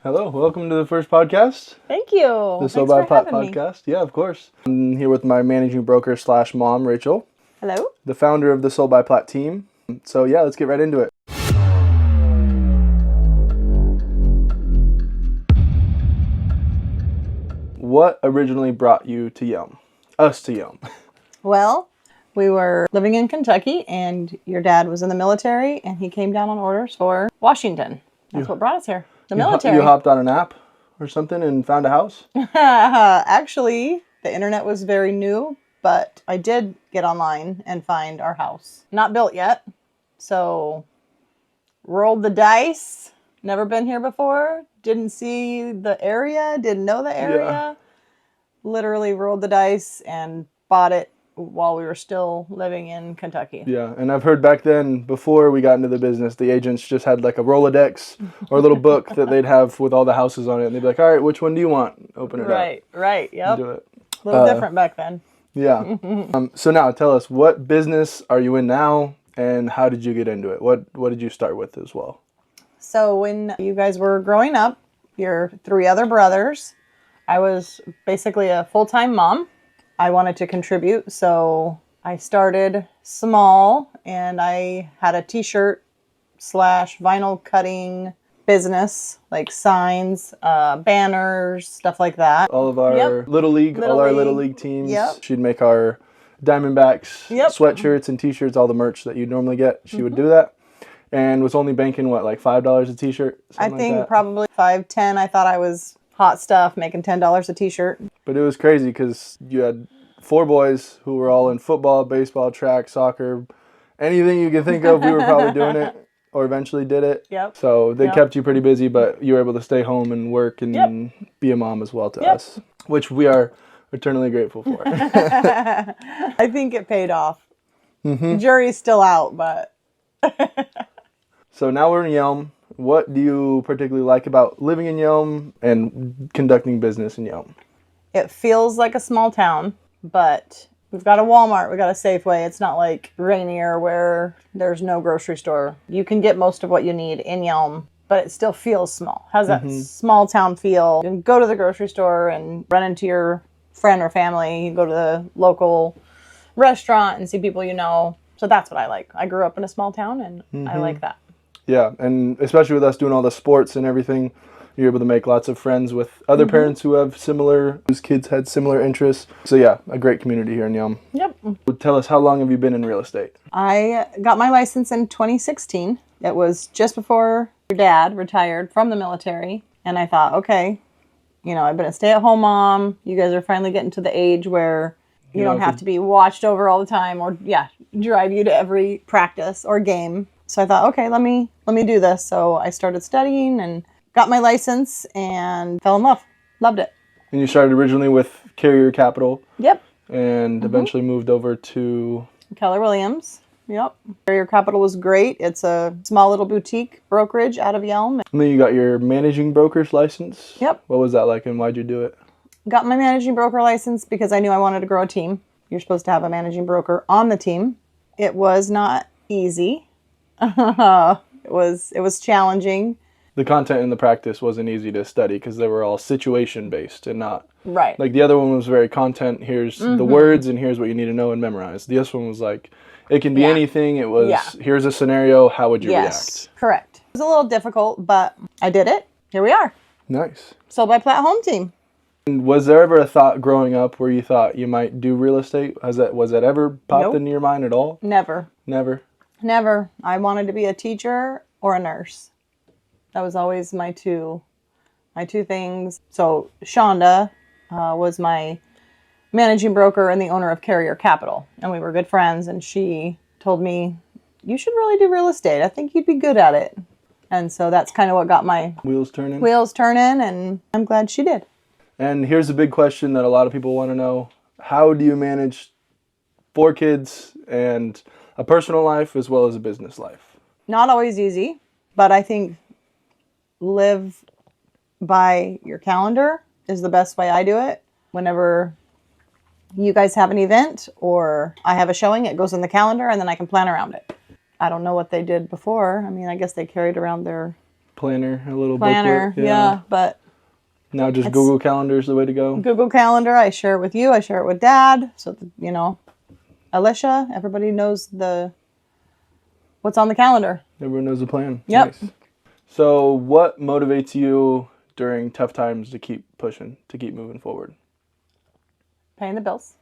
Hello, welcome to the first podcast. Thank you. The Sold by Platt podcast. Yeah, of course. I'm here with my managing broker / mom, Rachel. Hello. The founder of the Sold by Platt team. So yeah, let's get right into it. What originally brought you to Yelm? Us to Yelm. Well, we were living in Kentucky and your dad was in the military and he came down on orders for Washington. That's what brought us here. The military. You hopped on an app or something and found a house? Actually, the internet was very new, but I did get online and find our house. Not built yet. So, rolled the dice. Never been here before. Didn't see the area. Didn't know the area. Yeah. Literally rolled the dice and bought it while we were still living in Kentucky. Yeah, and I've heard back then, before we got into the business, the agents just had like a Rolodex or a little book that they'd have with all the houses on it. And they'd be like, all right, which one do you want? Open it up. Right, yep. Do it. A little different back then. Yeah. So now tell us, what business are you in now and how did you get into it? What did you start with as well? So when you guys were growing up, your three other brothers, I was basically a full-time mom. I wanted to contribute, so I started small and I had a t-shirt / vinyl cutting business, like signs, banners, stuff like that. All of our Little League teams. Yep. She'd make our Diamondbacks sweatshirts and t-shirts, all the merch that you'd normally get. She would do that. And was only banking, what, like $5 a t-shirt? I think probably $5, $10. I thought I was hot stuff, making $10 a t-shirt. But it was crazy because you had 4 boys who were all in football, baseball, track, soccer, anything you can think of. We were probably doing it or eventually did it. Yep. So they kept you pretty busy, but you were able to stay home and work and be a mom as well to us, which we are eternally grateful for. I think it paid off. Mm-hmm. The jury's still out, but... So now we're in Yelm. What do you particularly like about living in Yelm and conducting business in Yelm? It feels like a small town, but we've got a Walmart, we've got a Safeway. It's not like Rainier where there's no grocery store. You can get most of what you need in Yelm, but it still feels small. Has that small town feel. You can go to the grocery store and run into your friend or family. You can go to the local restaurant and see people you know. So that's what I like. I grew up in a small town and I like that. Yeah, and especially with us doing all the sports and everything, you're able to make lots of friends with other parents whose kids had similar interests. So yeah, a great community here in Yelm. Yep. Tell us, how long have you been in real estate? I got my license in 2016. It was just before your dad retired from the military. And I thought, okay, I've been a stay-at-home mom. You guys are finally getting to the age where you don't have to be watched over all the time or, drive you to every practice or game. So I thought, okay, let me do this. So I started studying and got my license and fell in love. Loved it. And you started originally with Carrier Capital. Yep. And eventually moved over to... Keller Williams. Yep. Carrier Capital was great. It's a small little boutique brokerage out of Yelm. And then you got your managing broker's license. Yep. What was that like and why'd you do it? Got my managing broker license because I knew I wanted to grow a team. You're supposed to have a managing broker on the team. It was not easy. It was challenging. The content in the practice wasn't easy to study because they were all situation based and not right. Like the other one was very content. Here's the words and here's what you need to know and memorize. This one was like, it can be anything. It was here's a scenario. How would you react? Correct. It was a little difficult, but I did it. Here we are. Nice. Sold by Platt Home Team. And was there ever a thought growing up where you thought you might do real estate? Was that ever popped into your mind at all? Never. Never. I wanted to be a teacher or a nurse. That was always my two things. So Shonda was my managing broker and the owner of Carrier Capital. And we were good friends. And she told me, you should really do real estate. I think you'd be good at it. And so that's kind of what got my wheels turning. And I'm glad she did. And here's a big question that a lot of people want to know. How do you manage 4 kids and a personal life as well as a business life? Not always easy, but I think live by your calendar is the best way I do it. Whenever you guys have an event or I have a showing, it goes in the calendar and then I can plan around it. I don't know what they did before. I mean, I guess they carried around their planner, a little planner. booklet. Yeah, but now just Google Calendar is the way to go. Google Calendar. I share it with you. I share it with Dad. So that, you know, Alicia, everybody knows what's on the calendar. Everyone knows the plan. Yep. Nice. So what motivates you during tough times to keep pushing, to keep moving forward? Paying the bills.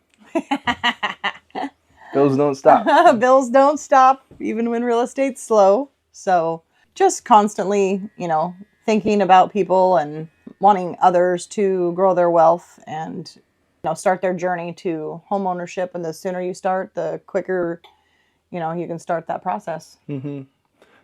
Bills don't stop. Bills don't stop, even when real estate's slow. So just constantly, you know, thinking about people and wanting others to grow their wealth and, you know, start their journey to home ownership. And the sooner you start, the quicker, you know, you can start that process. Mm-hmm.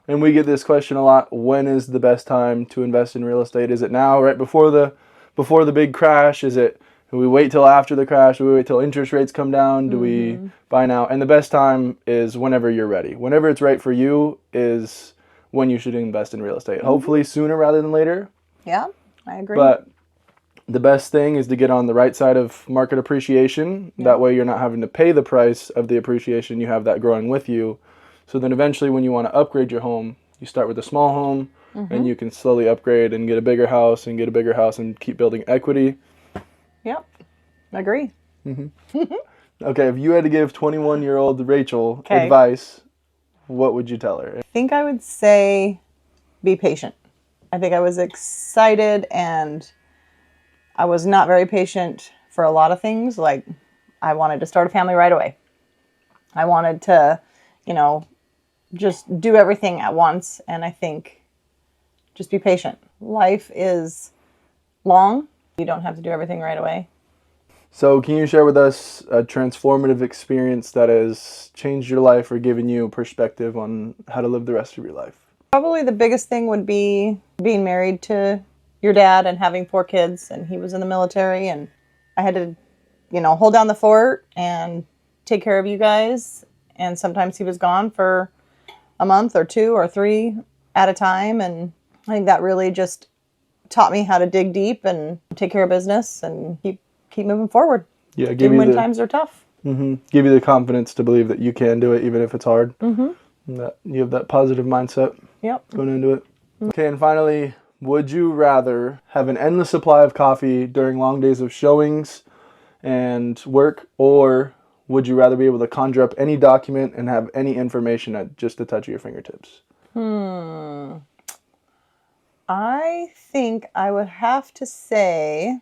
And we get this question a lot. When is the best time to invest in real estate? Is it now, right before the big crash? Is it, do we wait till after the crash? Do we wait till interest rates come down? Do we buy now? And the best time is whenever you're ready. Whenever it's right for you is when you should invest in real estate. Hopefully sooner rather than later. Yeah, I agree. But the best thing is to get on the right side of market appreciation. Yeah. That way you're not having to pay the price of the appreciation. You have that growing with you. So then eventually when you want to upgrade your home, you start with a small home and you can slowly upgrade and get a bigger house and get a bigger house and keep building equity. Yep, I agree. Okay, if you had to give 21-year-old Rachel Okay. advice, what would you tell her? I think I would say be patient. I think I was excited and I was not very patient for a lot of things. Like I wanted to start a family right away. I wanted to, you know, just do everything at once. And I think just be patient. Life is long. You don't have to do everything right away. So can you share with us a transformative experience that has changed your life or given you perspective on how to live the rest of your life? Probably the biggest thing would be being married to your dad and having 4 kids, and he was in the military, and I had to, you know, hold down the fort and take care of you guys. And sometimes he was gone for a month or 2 or 3 at a time, and I think that really just taught me how to dig deep and take care of business and keep moving forward. Yeah, even when times are tough. Give you the confidence to believe that you can do it even if it's hard. And that you have that positive mindset going into it. Okay, and finally, would you rather have an endless supply of coffee during long days of showings and work, or would you rather be able to conjure up any document and have any information at just the touch of your fingertips? I think I would have to say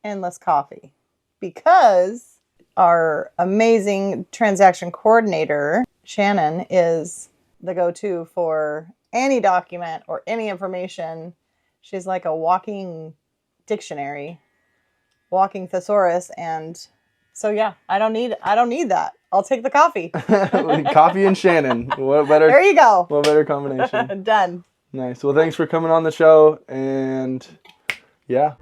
endless coffee, because our amazing transaction coordinator, Shannon, is the go-to for any document or any information. She's like a walking dictionary, walking thesaurus, and so yeah, I don't need that. I'll take the coffee. Coffee and Shannon. What better? There you go. What better combination? Done. Nice. Well, thanks for coming on the show, and yeah.